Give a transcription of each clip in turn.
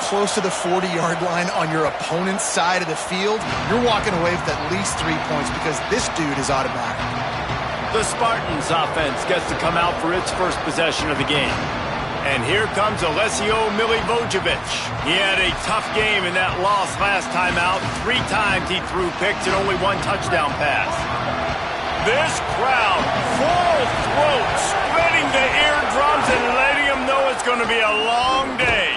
close to the 40-yard line on your opponent's side of the field, you're walking away with at least 3 points because this dude is automatic. The Spartans offense gets to come out for its first possession of the game. And here comes Alessio Milivojevic. He had a tough game in that loss last time out. 3 times he threw picks and only 1 touchdown pass. This crowd, full throat, splitting the eardrums and letting them know it's going to be a long day.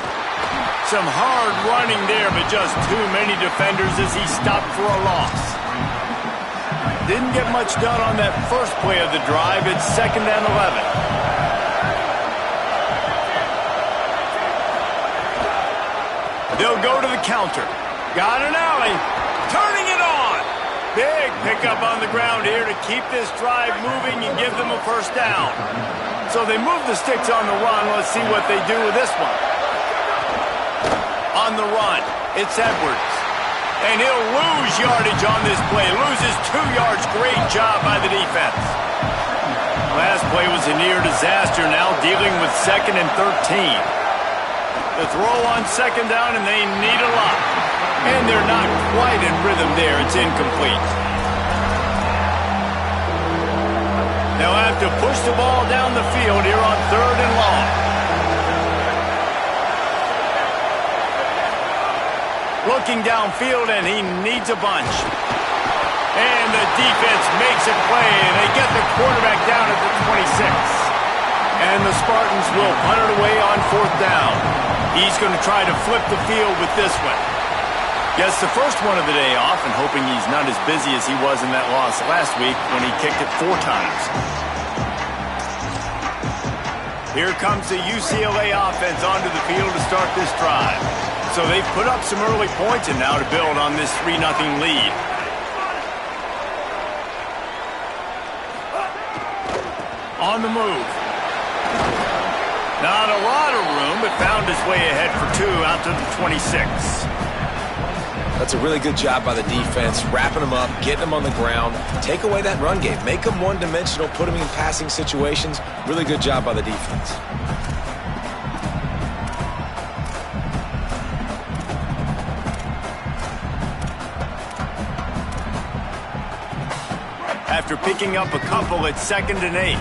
Some hard running there, but just too many defenders as he stopped for a loss. Didn't get much done on that first play of the drive. It's 2nd and 11. They'll go to the counter. Got an alley. Turning it on. Big pickup on the ground here to keep this drive moving and give them a first down. So they move the sticks on the run. Let's see what they do with this one. On the run, it's Edwards. And he'll lose yardage on this play. Loses 2 yards. Great job by the defense. Last play was a near disaster. Now dealing with 2nd and 13. The throw on 2nd down, and they need a lot. And they're not quite in rhythm there. It's incomplete. They'll have to push the ball down the field here on 3rd and long. Looking downfield, and he needs a bunch. And the defense makes a play, and they get the quarterback down at the 26. And the Spartans will punt it away on 4th down. He's going to try to flip the field with this one. Gets the first one of the day off and hoping he's not as busy as he was in that loss last week when he kicked it 4 times. Here comes the UCLA offense onto the field to start this drive. So they've put up some early points and now to build on this 3-0 lead. On the move. Not a lot of room, but found his way ahead for 2 out to the 26. That's a really good job by the defense, wrapping them up, getting them on the ground, take away that run game, make them one-dimensional, put them in passing situations. Really good job by the defense. After picking up a couple, it's 2nd and 8.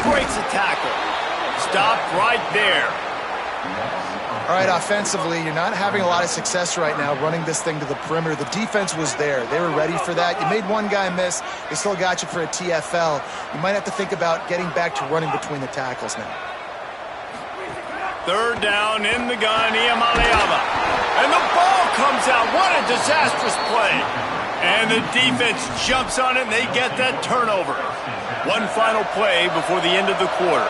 Breaks a tackle. Stopped right there. All right, offensively, you're not having a lot of success right now running this thing to the perimeter. The defense was there. They were ready for that. You made one guy miss. They still got you for a TFL. You might have to think about getting back to running between the tackles now. 3rd down in the gun, Iamaleava. And the ball comes out. What a disastrous play. And the defense jumps on it, and they get that turnover. One final play before the end of the quarter.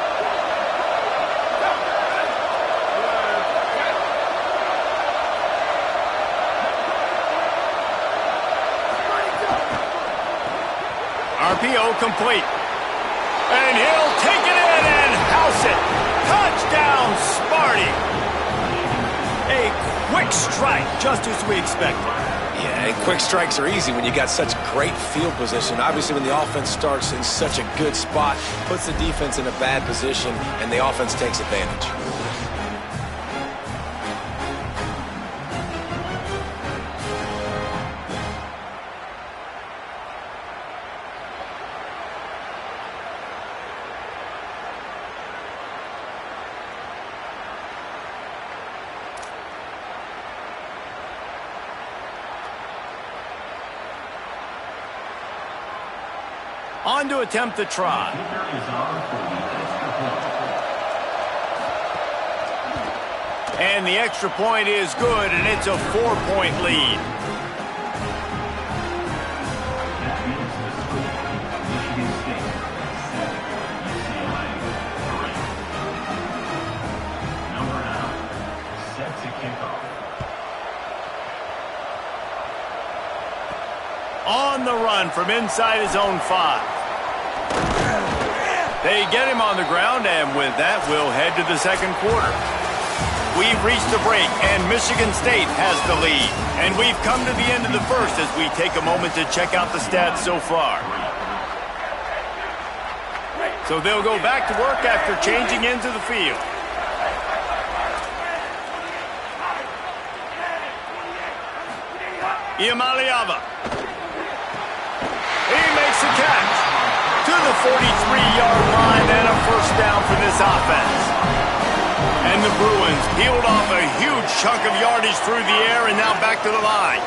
RPO complete. And he'll take it in and house it. Touchdown, Sparty. A quick strike, just as we expected. Yeah, and quick strikes are easy when you got such great field position. Obviously, when the offense starts in such a good spot, puts the defense in a bad position, and the offense takes advantage. On to attempt the try. And the extra point is good, and it's a 4-point lead. On the run from inside his own 5. They get him on the ground, and with that, we'll head to the 2nd quarter. We've reached the break, and Michigan State has the lead. And we've come to the end of the first as we take a moment to check out the stats so far. So they'll go back to work after changing into the field. Iamaleava. He makes the catch to the 43-yard line and a first down for this offense. And the Bruins peeled off a huge chunk of yardage through the air and now back to the line.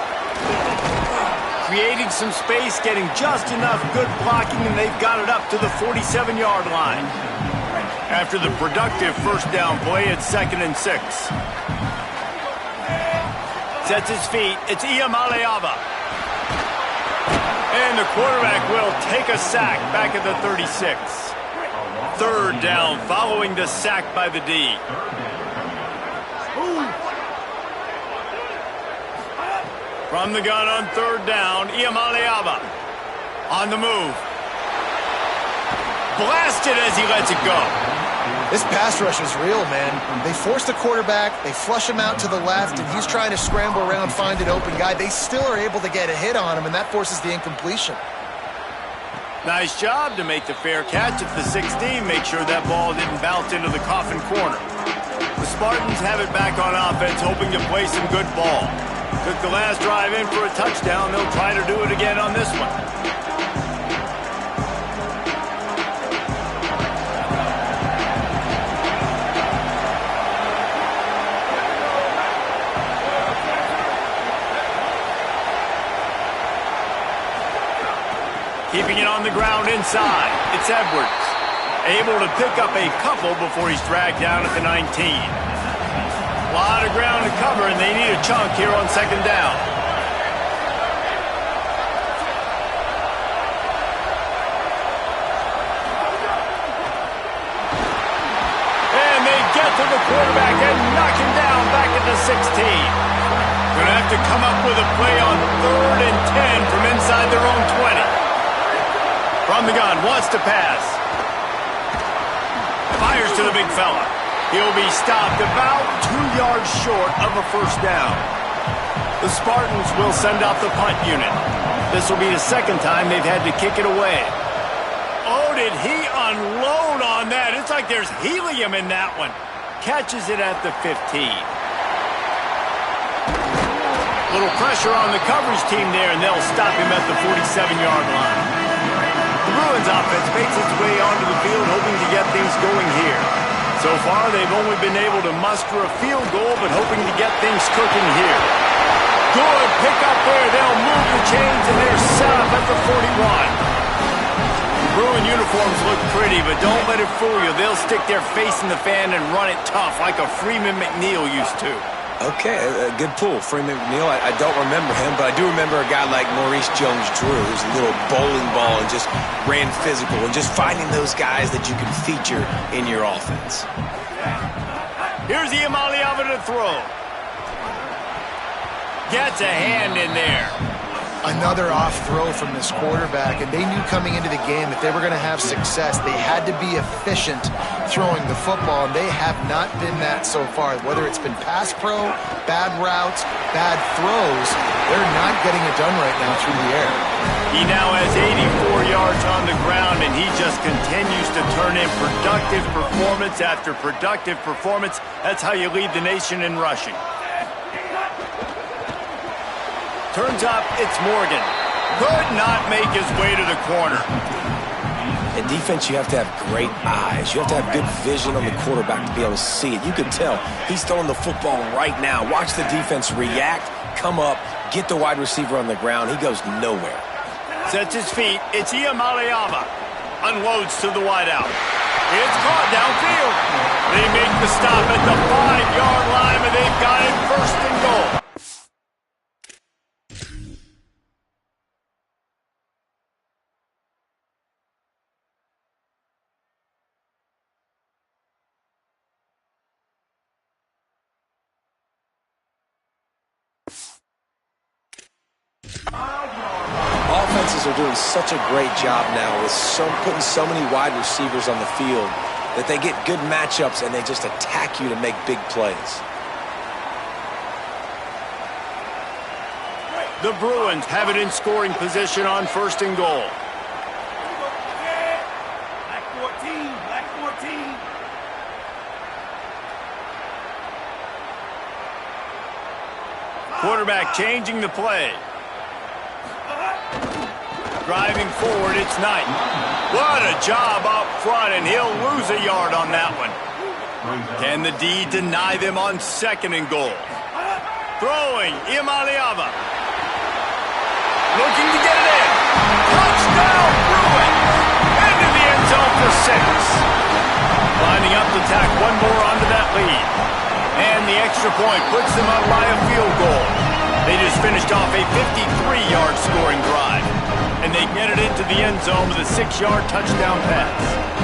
Creating some space, getting just enough good blocking, and they've got it up to the 47-yard line. After the productive first down play, it's 2nd and 6. Sets his feet. It's Iamaleava. And the quarterback will take a sack back at the 36. 3rd down following the sack by the D. From the gun on 3rd down, Iamaleava on the move. Blasted as he lets it go. This pass rush is real, man. They force the quarterback, they flush him out to the left, and he's trying to scramble around, find an open guy. They still are able to get a hit on him, and that forces the incompletion. Nice job to make the fair catch at the 16. Make sure that ball didn't bounce into the coffin corner. The Spartans have it back on offense, hoping to play some good ball. Took the last drive in for a touchdown. They'll try to do it again on this one. Keeping it on the ground inside. It's Edwards. Able to pick up a couple before he's dragged down at the 19. A lot of ground to cover, and they need a chunk here on 2nd down. And they get to the quarterback and knock him down back at the 16. Gonna have to come up with a play on 3rd and 10 from inside their own 20. From the gun, wants to pass. Fires to the big fella. He'll be stopped about 2 yards short of a first down. The Spartans will send out the punt unit. This will be the 2nd time they've had to kick it away. Oh, did he unload on that? It's like there's helium in that one. Catches it at the 15. Little pressure on the coverage team there, and they'll stop him at the 47-yard line. The Bruins offense makes its way onto the field, hoping to get things going here. So far, they've only been able to muster a field goal, but hoping to get things cooking here. Good pickup there. They'll move the chains, and they're set up at the 41. The Bruin uniforms look pretty, but don't let it fool you. They'll stick their face in the fan and run it tough like a Freeman McNeil used to. Okay, a good pull. Freeman McNeil, I don't remember him, but I do remember a guy like Maurice Jones-Drew, who's a little bowling ball and just ran physical, and just finding those guys that you can feature in your offense. Here's Iamaleava to throw. Gets a hand in there. Another off throw from this quarterback, and they knew coming into the game if they were going to have success, they had to be efficient throwing the football, and they have not been that so far. Whether it's been pass pro, bad routes, bad throws, they're not getting it done right now through the air. He now has 84 yards on the ground, and he just continues to turn in productive performance after productive performance. That's how you lead the nation in rushing. Turns up, it's Morgan. Could not make his way to the corner. In defense, you have to have great eyes. You have to have good vision on the quarterback to be able to see it. You can tell he's throwing the football right now. Watch the defense react, come up, get the wide receiver on the ground. He goes nowhere. Sets his feet. It's Iamaleava. Unloads to the wideout. It's caught downfield. They make the stop at the 5-yard line, and they've got it 1st and goal. Offenses are doing such a great job now with putting so many wide receivers on the field that they get good matchups and they just attack you to make big plays. The Bruins have it in scoring position on 1st and goal. Quarterback changing the play. Driving forward, it's Knight. What a job up front, and he'll lose a yard on that one. Can the D deny them on 2nd and goal? Throwing, Imaliava. Looking to get it in. Touchdown, Bruins! Into the end zone for 6. Lining up to tack one more onto that lead. And the extra point puts them up by a field goal. They just finished off a 53-yard scoring drive. And they get it into the end zone with a 6-yard touchdown pass.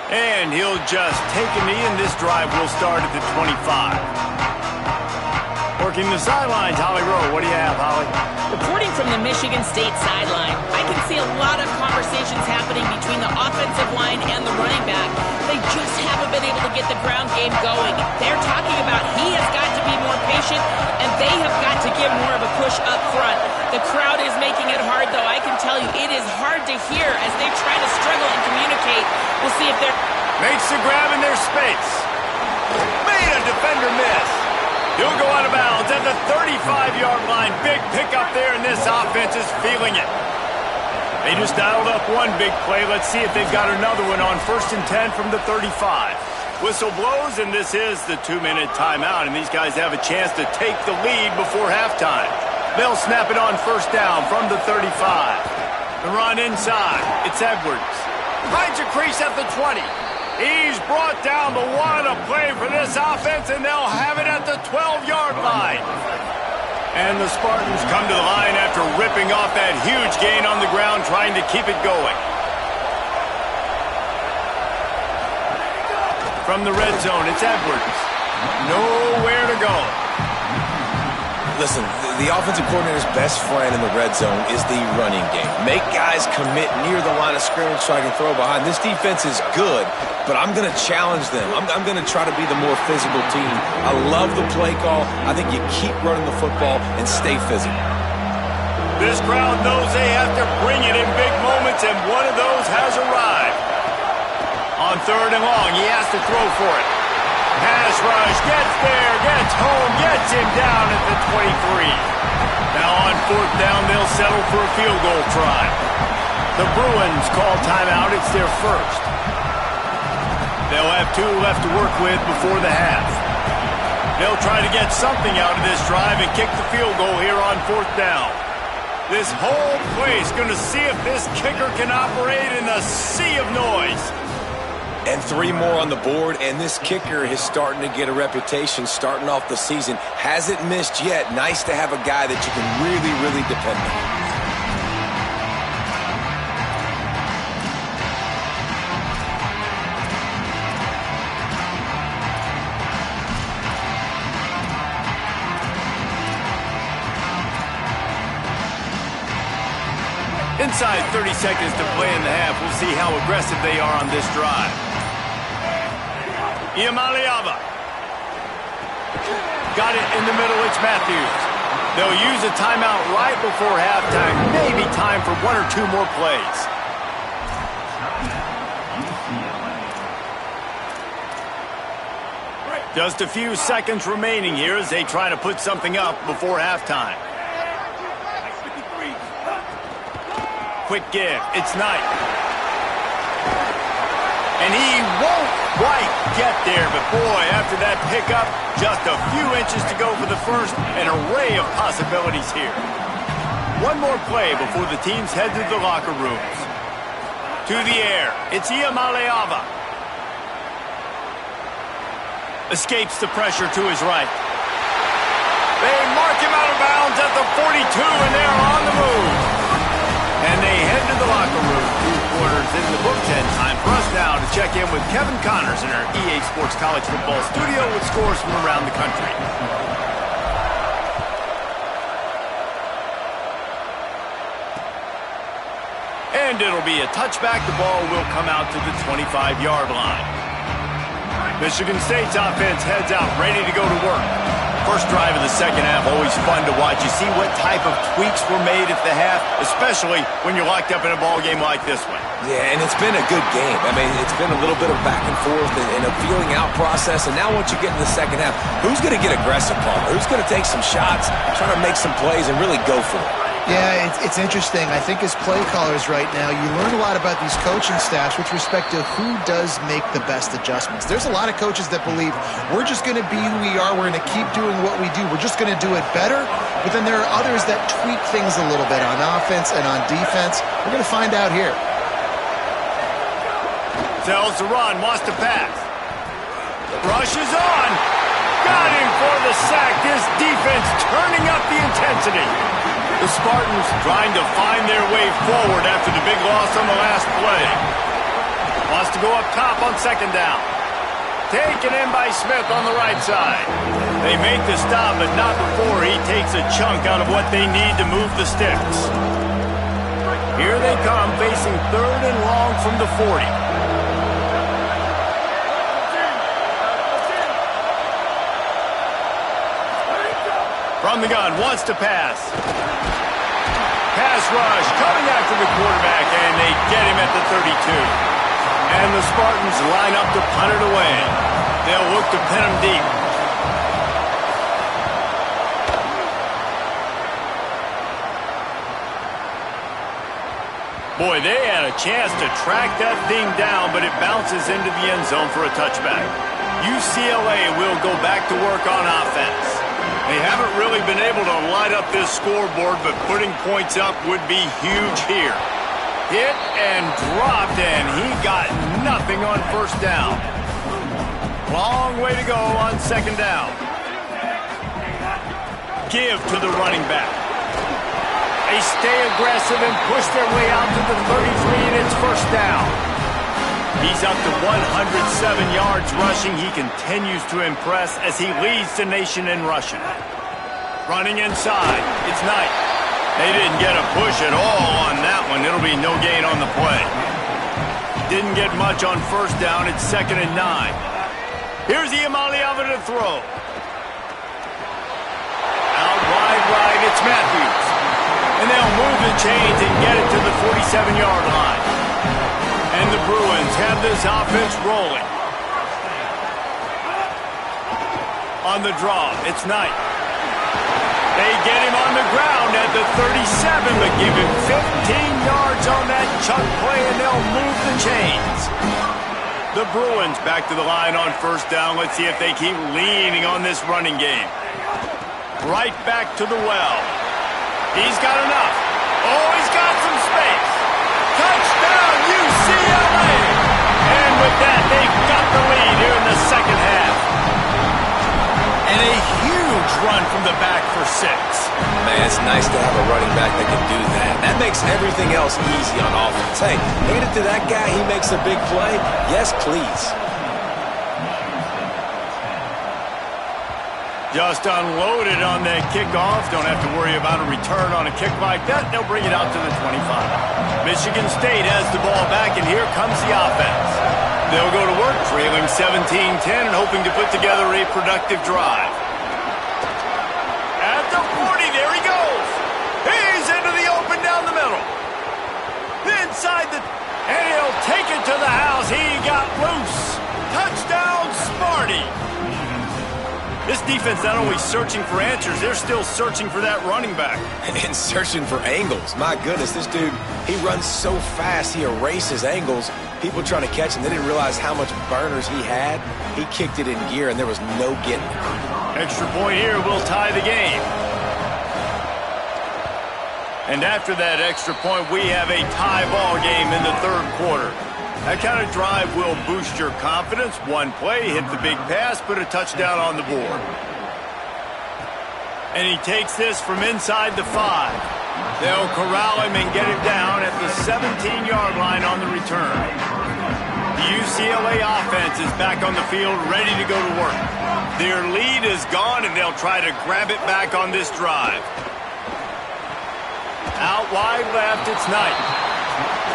And he'll just take a knee, and this drive will start at the 25. Working the sidelines, Holly Rowe. What do you have, Holly? Reporting from the Michigan State sideline, I can see a lot of conversations happening between the offensive line and the running back. They just haven't been able to get the ground game going. They're talking about he has got to be more patient, and they have got to give more of a push up front. The crowd is making it hard, though. I can tell you it is hard to hear as they try to struggle and communicate. We'll see if they're... Makes the grab in their space. Made a defender miss. He'll go out of bounds at the 35-yard line. Big pickup there, and this offense is feeling it. They just dialed up one big play. Let's see if they've got another one on 1st and 10 from the 35. Whistle blows, and this is the 2-minute timeout, and these guys have a chance to take the lead before halftime. They'll snap it on 1st down from the 35. The run inside. It's Edwards. Finds a crease at the 20. He's brought down, but what a play for this offense, and they'll have it at the 12-yard line. And the Spartans come to the line after ripping off that huge gain on the ground, trying to keep it going. From the red zone, it's Edwards. Nowhere to go. Listen, the offensive coordinator's best friend in the red zone is the running game. Make guys commit near the line of scrimmage so I can throw behind. This defense is good, but I'm going to challenge them. I'm going to try to be the more physical team. I love the play call. I think you keep running the football and stay physical. This crowd knows they have to bring it in big moments, and one of those has arrived. On 3rd and long, he has to throw for it. Pass rush, gets there, gets home, gets him down at the 23. Now on 4th down, they'll settle for a field goal try. The Bruins call timeout. It's their first. They'll have 2 left to work with before the half. They'll try to get something out of this drive and kick the field goal here on 4th down. This whole place going to see if this kicker can operate in a sea of noise. And 3 more on the board, and this kicker is starting to get a reputation starting off the season. Hasn't missed yet. Nice to have a guy that you can really, really depend on. Inside 30 seconds to play in the half. We'll see how aggressive they are on this drive. Imaliava. Got it in the middle. It's Matthews. They'll use a timeout right before halftime. Maybe time for 1 or 2 more plays. Just a few seconds remaining here as they try to put something up before halftime. Quick give. It's Knight. And he won't quite get there, but boy, after that pickup, just a few inches to go for the first. An array of possibilities here. One more play before the teams head to the locker rooms. To the air. It's Imaliava. Escapes the pressure to his right. They mark him out of bounds at the 42, and they're on the move. And they head to the locker room. 2 quarters in the books, and time for us now to check in with Kevin Connors in our EA Sports College Football studio with scores from around the country. And it'll be a touchback. The ball will come out to the 25-yard line. Michigan State's offense heads out, ready to go to work. First drive of the second half, always fun to watch. You see what type of tweaks were made at the half, especially when you're locked up in a ball game like this one. Yeah, and it's been a good game. I mean, it's been a little bit of back and forth and a feeling out process. And now once you get in the second half, who's going to get aggressive, Paul? Who's going to take some shots, try to make some plays, and really go for it? Yeah, it's interesting. I think as play callers right now, you learn a lot about these coaching staffs with respect to who does make the best adjustments. There's a lot of coaches that believe we're just going to be who we are. We're going to keep doing what we do. We're just going to do it better. But then there are others that tweak things a little bit on offense and on defense. We're going to find out here. Tells to run, wants to pass. Rushes on. Got him for the sack. This defense turning up the intensity. The Spartans trying to find their way forward after the big loss on the last play. Wants to go up top on second down. Taken in by Smith on the right side. They make the stop, but not before he takes a chunk out of what they need to move the sticks. Here they come, facing third and long from the 40. From the gun, wants to pass. Pass rush, coming after the quarterback, and they get him at the 32. And the Spartans line up to punt it away. They'll look to pin him deep. Boy, they had a chance to track that thing down, but it bounces into the end zone for a touchback. UCLA will go back to work on offense. They haven't really been able to light up this scoreboard, but putting points up would be huge here. Hit and dropped, and he got nothing on first down. Long way to go on second down. Give to the running back. They stay aggressive and push their way out to the 33, and it's first down. He's up to 107 yards rushing. He continues to impress as he leads the nation in rushing. Running inside, it's Knight. They didn't get a push at all on that one. It'll be no gain on the play. Didn't get much on first down. It's 2nd and 9. Here's Iamaleava to throw. Out wide right, it's Matthews. And they'll move the chains and get it to the 47-yard line. And the Bruins have this offense rolling. On the draw, it's Knight. They get him on the ground at the 37, but give him 15 yards on that chunk play, and they'll move the chains. The Bruins back to the line on first down. Let's see if they keep leaning on this running game. Right back to the well. He's got enough. Oh, he's got some space. Touchdown, UCLA! And with that, they've got the lead here in the second half. And a huge run from the back for 6. Man, it's nice to have a running back that can do that. That makes everything else easy on offense. Hey, hand it to that guy, he makes a big play. Yes, please. Just unloaded on that kickoff. Don't have to worry about a return on a kick like that. They'll bring it out to the 25. Michigan State has the ball back, and here comes the offense. They'll go to work, trailing 17-10 and hoping to put together a productive drive. At the 40, there he goes. He's into the open down the middle. Inside the... And he'll take it to the house. He got loose. Touchdown, Sparty. This defense not only searching for answers, they're still searching for that running back. And searching for angles. My goodness, this dude, he runs so fast, he erases angles. People trying to catch him, they didn't realize how much burners he had. He kicked it in gear, and there was no getting it. Extra point here will tie the game. And after that extra point, we have a tie ball game in the third quarter. That kind of drive will boost your confidence. One play, hit the big pass, put a touchdown on the board. And he takes this from inside the 5. They'll corral him and get him down at the 17-yard line on the return. The UCLA offense is back on the field, ready to go to work. Their lead is gone, and they'll try to grab it back on this drive. Out wide left, it's Knight.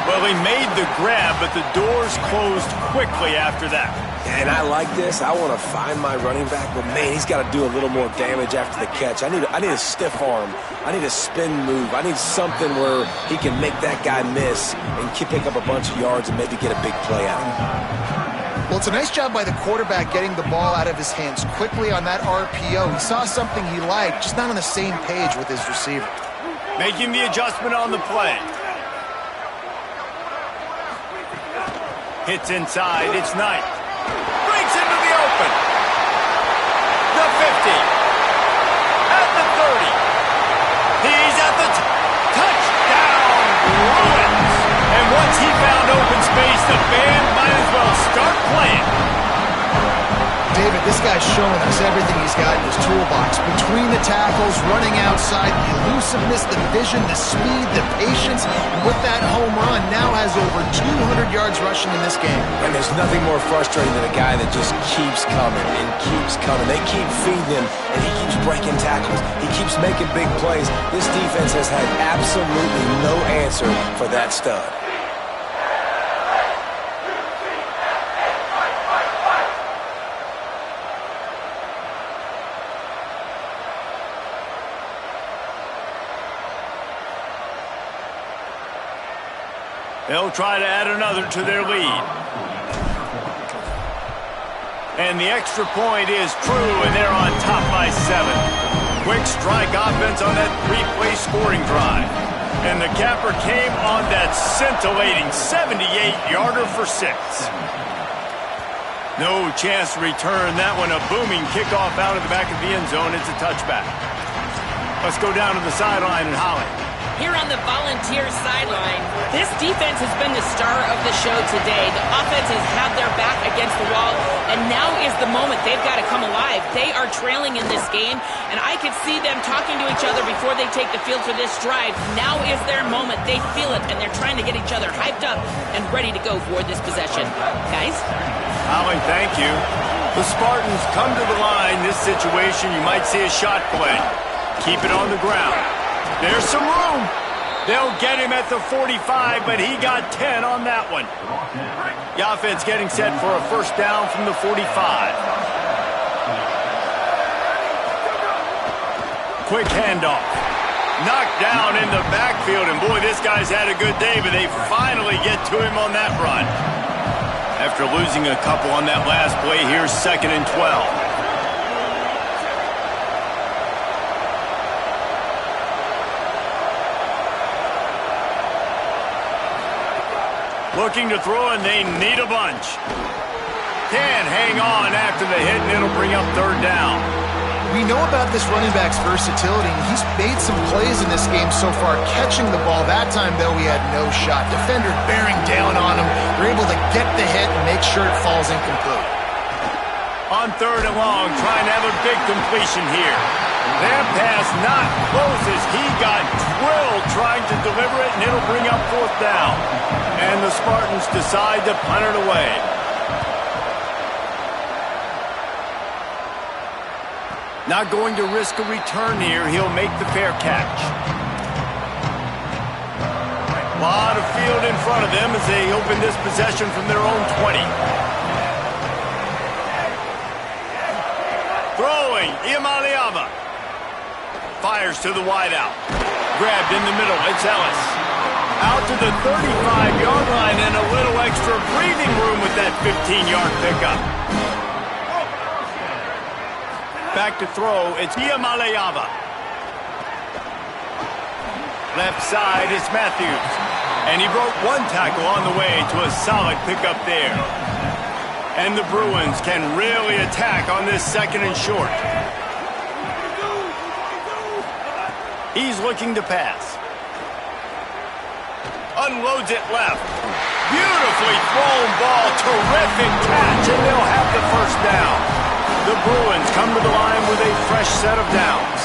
Well, he made the grab, but the doors closed quickly after that. And I like this. I want to find my running back, but man, he's got to do a little more damage after the catch. I need a stiff arm. I need a spin move. I need something where he can make that guy miss and pick up a bunch of yards and maybe get a big play out of it. Well, it's a nice job by the quarterback getting the ball out of his hands quickly on that RPO. He saw something he liked, just not on the same page with his receiver. Making the adjustment on the play. Hits inside. It's Knight. Breaks into the open. The 50. At the 30. He's at the touchdown. Bruins. And once he found open space, the band might as well start playing. David, this guy's showing us everything he's got in his toolbox. Between the tackles, running outside, the elusiveness, the vision, the speed, the patience. And with that home run, now has over 200 yards rushing in this game. And there's nothing more frustrating than a guy that just keeps coming and keeps coming. They keep feeding him, and he keeps breaking tackles. He keeps making big plays. This defense has had absolutely no answer for that stud. They'll try to add another to their lead. And the extra point is true, and they're on top by 7. Quick strike offense on that 3-play scoring drive. And the capper came on that scintillating 78-yarder for 6. No chance to return that one. A booming kickoff out of the back of the end zone. It's a touchback. Let's go down to the sideline and Holly. Here on the Volunteer sideline, this defense has been the star of the show today. The offense has had their back against the wall, and now is the moment they've got to come alive. They are trailing in this game, and I could see them talking to each other before they take the field for this drive. Now is their moment. They feel it, and they're trying to get each other hyped up and ready to go for this possession. Guys? Holly, thank you. The Spartans come to the line. This situation, you might see a shot play. Keep it on the ground. There's some room. They'll get him at the 45, but he got 10 on that one. The offense getting set for a first down from the 45. Quick handoff. Knocked down in the backfield, and boy, this guy's had a good day, but they finally get to him on that run. After losing a couple on that last play, here's 2nd and 12. Looking to throw, and they need a bunch. Can hang on after the hit, and it'll bring up 3rd down. We know about this running back's versatility, and he's made some plays in this game so far, catching the ball. That time, though, he had no shot. Defender bearing down on him. They're able to get the hit and make sure it falls incomplete. On 3rd and long, trying to have a big completion here. That pass not close as he got drilled trying to deliver it, and it'll bring up 4th down. And the Spartans decide to punt it away. Not going to risk a return here. He'll make the fair catch. A lot of field in front of them as they open this possession from their own 20. Throwing, Imaliava. Fires to the wideout. Grabbed in the middle. It's Ellis. Out to the 35-yard line and a little extra breathing room with that 15-yard pickup. Back to throw. It's Imaliava. Left side, it's Matthews. And he broke one tackle on the way to a solid pickup there. And the Bruins can really attack on this 2nd and short. He's looking to pass. Unloads it left. Beautifully thrown ball. Terrific catch, and they'll have the first down. The Bruins come to the line with a fresh set of downs.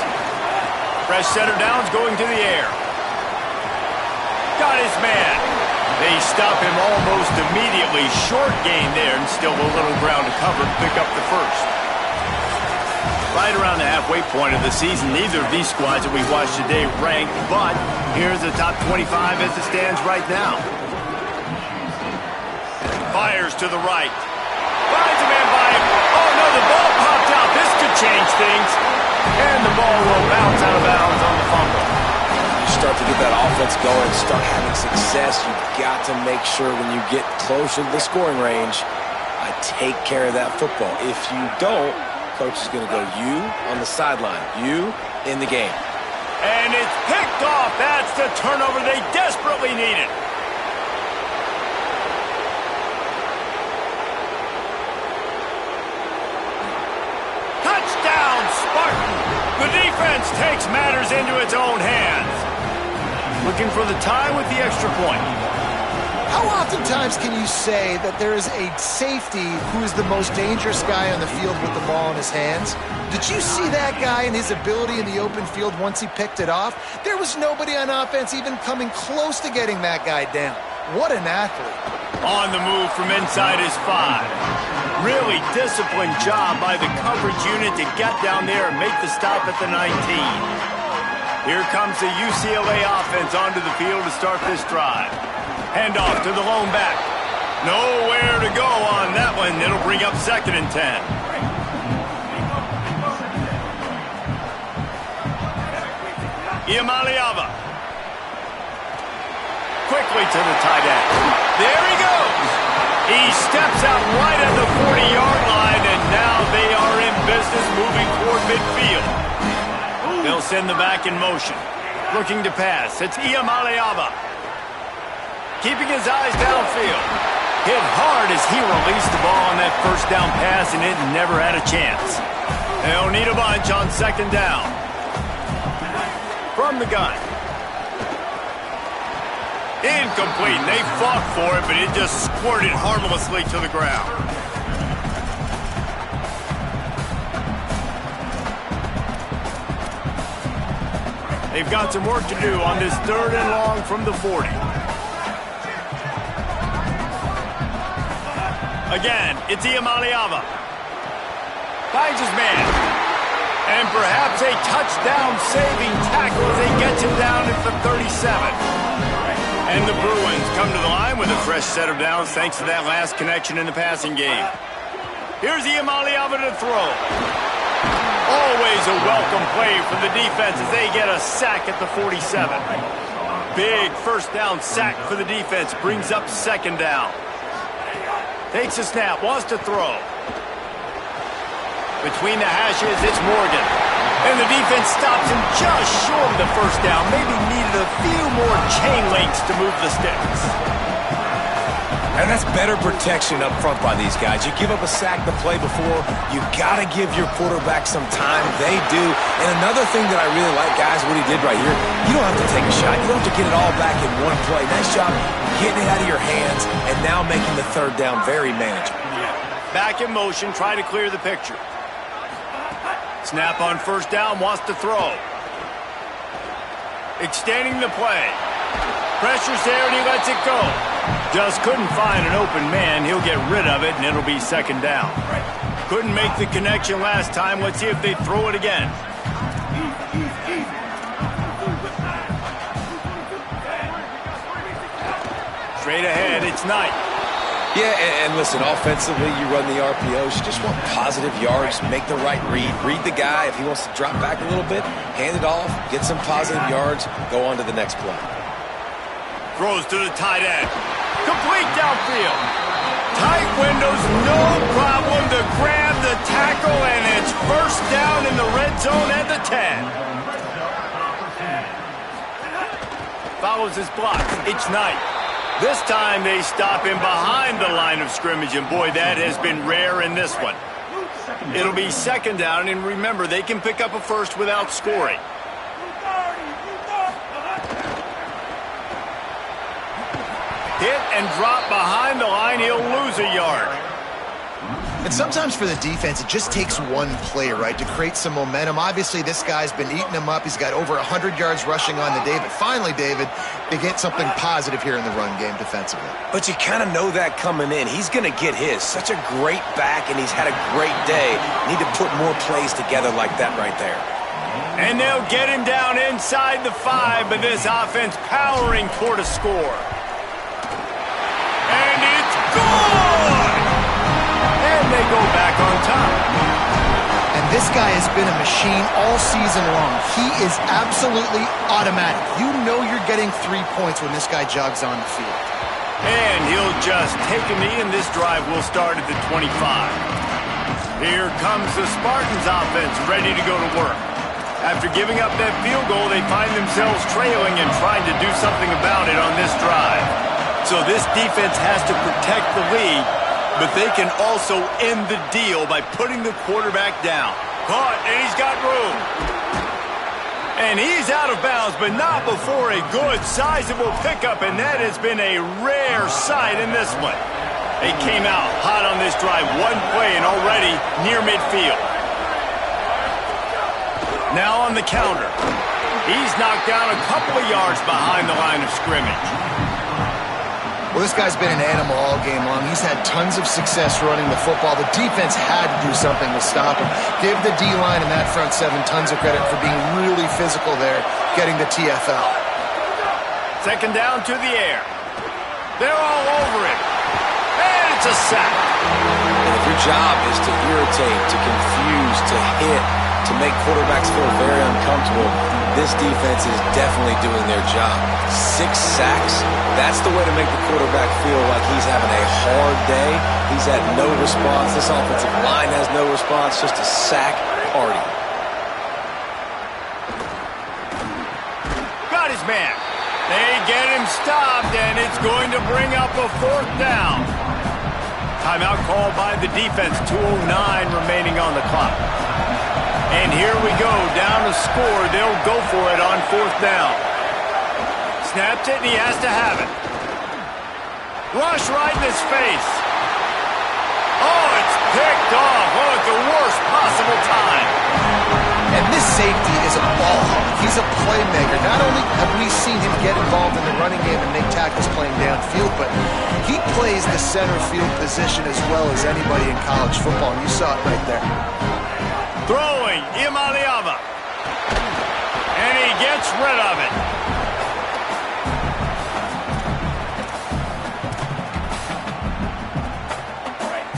Fresh set of downs going to the air. Got his man. They stop him almost immediately. Short gain there, and still a little ground to cover to pick up the first. Right around the halfway point of the season, neither of these squads that we've watched today ranked, but here's the top 25 as it stands right now. Fires to the right. Finds a man by him. Oh, no, the ball popped out. This could change things. And the ball will bounce out of bounds on the fumble. You start to get that offense going, start having success. You've got to make sure when you get closer to the scoring range, take care of that football. If you don't, coach is going to go you on the sideline, you in the game. And it's picked off. That's the turnover they desperately needed. Touchdown, Spartan! The defense takes matters into its own hands. Looking for the tie with the extra point. How oftentimes can you say that there is a safety who is the most dangerous guy on the field with the ball in his hands? Did you see that guy and his ability in the open field once he picked it off? There was nobody on offense even coming close to getting that guy down. What an athlete. On the move from inside his 5. Really disciplined job by the coverage unit to get down there and make the stop at the 19. Here comes the UCLA offense onto the field to start this drive. Handoff to the lone back. Nowhere to go on that one. It'll bring up 2nd and 10. Iamaleava. Quickly to the tight end. There he goes. He steps out right at the 40-yard line, and now they are in business moving toward midfield. They'll send the back in motion. Looking to pass. It's Iamaleava. Keeping his eyes downfield. Hit hard as he released the ball on that first down pass, and it never had a chance. They'll need a bunch on 2nd down. From the gun. Incomplete. They fought for it, but it just squirted harmlessly to the ground. They've got some work to do on this 3rd and long from the 40. Again, it's Iamaleava. Finds his man. And perhaps a touchdown-saving tackle as they get him down at the 37. And the Bruins come to the line with a fresh set of downs thanks to that last connection in the passing game. Here's Iamaleava to throw. Always a welcome play from the defense as they get a sack at the 47. Big first down sack for the defense. Brings up 2nd down. Takes a snap, wants to throw. Between the hashes, it's Morgan. And the defense stops him just short of the first down. Maybe needed a few more chain links to move the sticks. And that's better protection up front by these guys. You give up a sack the play before, you got to give your quarterback some time. They do. And another thing that I really like, guys, what he did right here, you don't have to take a shot. You don't have to get it all back in one play. Nice job getting it out of your hands and now making the 3rd down very manageable. Back in motion, try to clear the picture. Snap on 1st down, wants to throw. Extending the play. Pressure's there and he lets it go. Just couldn't find an open man. He'll get rid of it and it'll be 2nd down. Couldn't make the connection last time. Let's see if they throw it again. Straight ahead, it's Knight. Yeah, and listen, offensively, you run the RPOs. You just want positive yards, make the right read. Read the guy. If he wants to drop back a little bit, hand it off, get some positive yards, go on to the next play. Throws to the tight end. Complete downfield. Tight windows, no problem to grab the tackle, and it's 1st down in the red zone at the 10. Follows his block. It's Knight. This time they stop him behind the line of scrimmage, and boy, that has been rare in this one. It'll be 2nd down, and remember, they can pick up a first without scoring. Hit and drop behind the line, he'll lose a yard. And sometimes for the defense, it just takes one play, right, to create some momentum. Obviously, this guy's been eating them up. He's got over 100 yards rushing on the day. But finally, David, they get something positive here in the run game defensively. But you kind of know that coming in. He's going to get his. Such a great back, and he's had a great day. Need to put more plays together like that right there. And they'll get him down inside the 5, but this offense powering toward a score. And it's good! And they go back on top. And this guy has been a machine all season long. He is absolutely automatic. You know you're getting 3 points when this guy jogs on the field. And he'll just take a knee, and this drive will start at the 25. Here comes the Spartans offense ready to go to work. After giving up that field goal, they find themselves trailing and trying to do something about it on this drive. So this defense has to protect the lead, but they can also end the deal by putting the quarterback down. Caught, and he's got room. And he's out of bounds, but not before a good, sizable pickup, and that has been a rare sight in this one. They came out hot on this drive, one play and already near midfield. Now on the counter. He's knocked down a couple of yards behind the line of scrimmage. Well, this guy's been an animal all game long. He's had tons of success running the football. The defense had to do something to stop him. Give the D-line and that front 7 tons of credit for being really physical there, getting the TFL. Second down to the air. They're all over it. And it's a sack. And if your job is to irritate, to confuse, to hit, to make quarterbacks feel very uncomfortable, this defense is definitely doing their job. 6 sacks, that's the way to make the quarterback feel like he's having a hard day. He's had no response. This offensive line has no response, just a sack party. Got his man. They get him stopped, and it's going to bring up a 4th down. Timeout called by the defense, 2:09 remaining on the clock. And here we go, down to score. They'll go for it on 4th down. Snaps it, and he has to have it. Rush right in his face. Oh, it's picked off. Oh, at the worst possible time. And this safety is a ball hawk. He's a playmaker. Not only have we seen him get involved in the running game and make tackles playing downfield, but he plays the center field position as well as anybody in college football, and you saw it right there. Throwing, Imaliava. And he gets rid of it.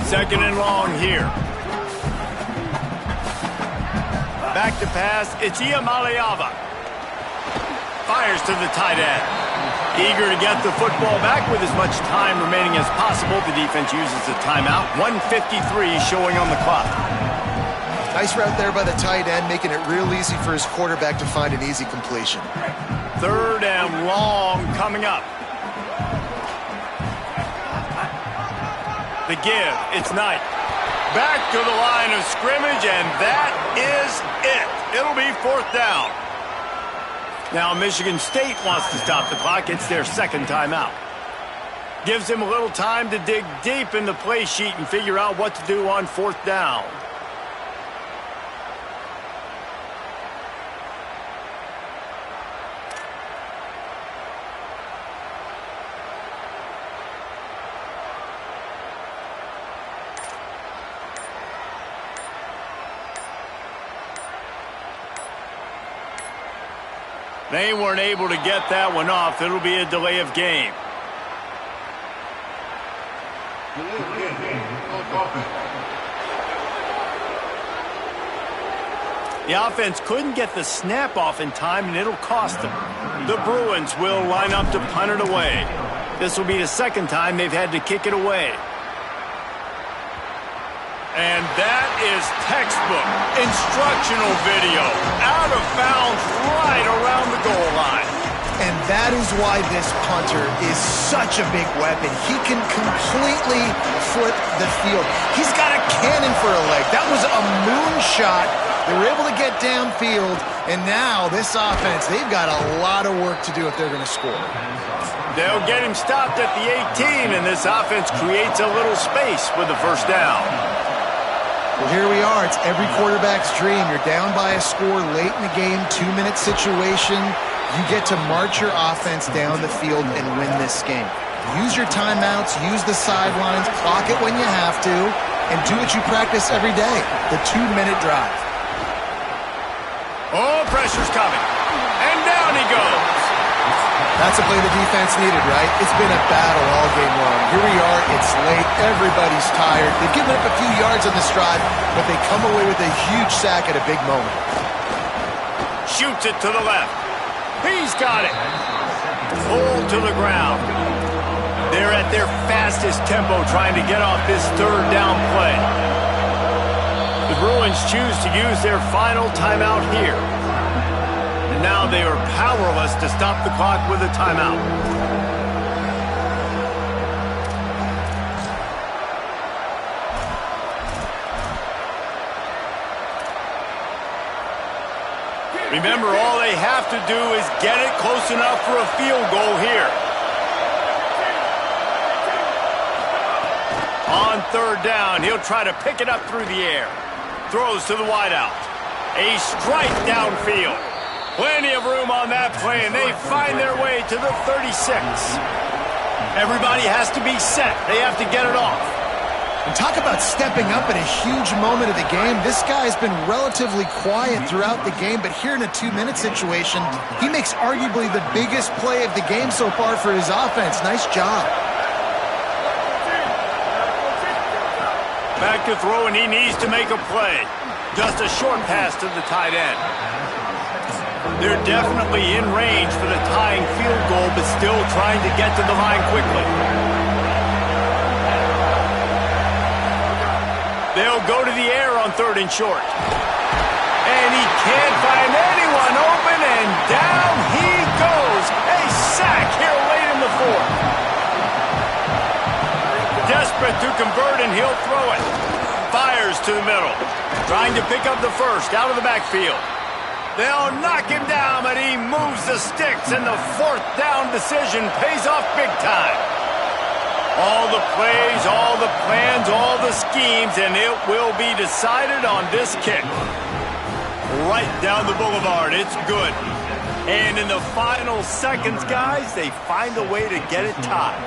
Second and long here. Back to pass, it's Imaliava. Fires to the tight end. Eager to get the football back with as much time remaining as possible. The defense uses a timeout. 1:53 showing on the clock. Nice route there by the tight end, making it real easy for his quarterback to find an easy completion. 3rd and long coming up. The give, it's Knight. Back to the line of scrimmage, and that is it. It'll be 4th down. Now Michigan State wants to stop the clock. It's their 2nd timeout. Gives him a little time to dig deep in the play sheet and figure out what to do on 4th down. They weren't able to get that one off. It'll be a delay of game. The offense couldn't get the snap off in time, and it'll cost them. The Bruins will line up to punt it away. This will be the 2nd time they've had to kick it away. And that is textbook instructional video. Out of bounds right around the goal line. And that is why this punter is such a big weapon. He can completely flip the field. He's got a cannon for a leg. That was a moonshot. They were able to get downfield, and now this offense, they've got a lot of work to do if they're going to score. They'll get him stopped at the 18, and this offense creates a little space with the 1st down. Well, here we are. It's every quarterback's dream. You're down by a score late in the game, 2-minute situation. You get to march your offense down the field and win this game. Use your timeouts, use the sidelines, clock it when you have to, and do what you practice every day, the 2-minute drive. Oh, pressure's coming. And down he goes. That's a play the defense needed, right? It's been a battle all game long. Here we are, it's late, everybody's tired. They've given up a few yards on this drive, but they come away with a huge sack at a big moment. Shoots it to the left. He's got it. Pulled to the ground. They're at their fastest tempo trying to get off this third down play. The Bruins choose to use their final timeout here. And now they are powerless to stop the clock with a timeout. Remember, all they have to do is get it close enough for a field goal here. On third down, he'll try to pick it up through the air. Throws to the wideout. A strike downfield. Plenty of room on that play, and they find their way to the 36. Everybody has to be set. They have to get it off. And talk about stepping up in a huge moment of the game. This guy's been relatively quiet throughout the game, but here in a 2-minute situation, he makes arguably the biggest play of the game so far for his offense. Nice job. Back to throw, and he needs to make a play. Just a short pass to the tight end. They're definitely in range for the tying field goal, but still trying to get to the line quickly. They'll go to the air on third and short. And he can't find anyone open, and down he goes. A sack here late in the fourth. Desperate to convert, and he'll throw it. Fires to the middle. Trying to pick up the first out of the backfield. They'll knock him down, but he moves the sticks, and the fourth down decision pays off big time. All the plays, all the plans, all the schemes, and it will be decided on this kick. Right down the boulevard. It's good. And in the final seconds, guys, they find a way to get it tied.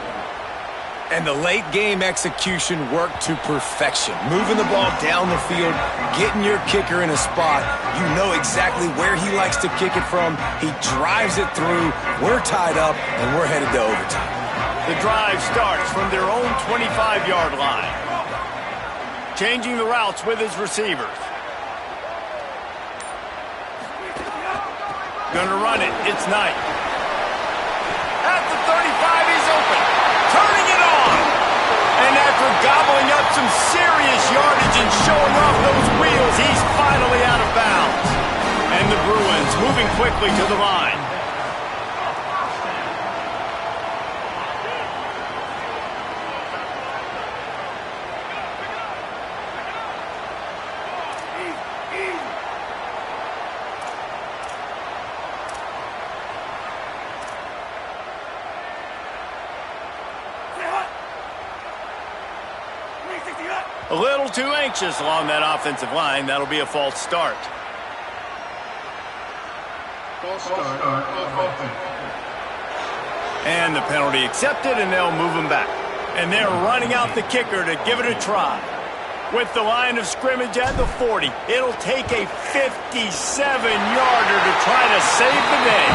And the late game execution worked to perfection. Moving the ball down the field, getting your kicker in a spot. You know exactly where he likes to kick it from. He drives it through. We're tied up, and we're headed to overtime. The drive starts from their own 25-yard line. Changing the routes with his receivers. Gonna run it. It's Knight. At the 35, he's open. Turning it on. And after gobbling up some serious yardage and showing off those wheels, he's finally out of bounds. And the Bruins moving quickly to the line. A little too anxious along that offensive line. That'll be a false start. And the penalty accepted, and they'll move him back. And they're running out the kicker to give it a try. With the line of scrimmage at the 40, it'll take a 57-yarder to try to save the day.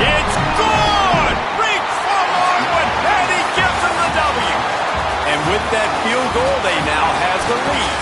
It's good! Reach for more one, and he gives them the W. And with that field goal, they now have the lead.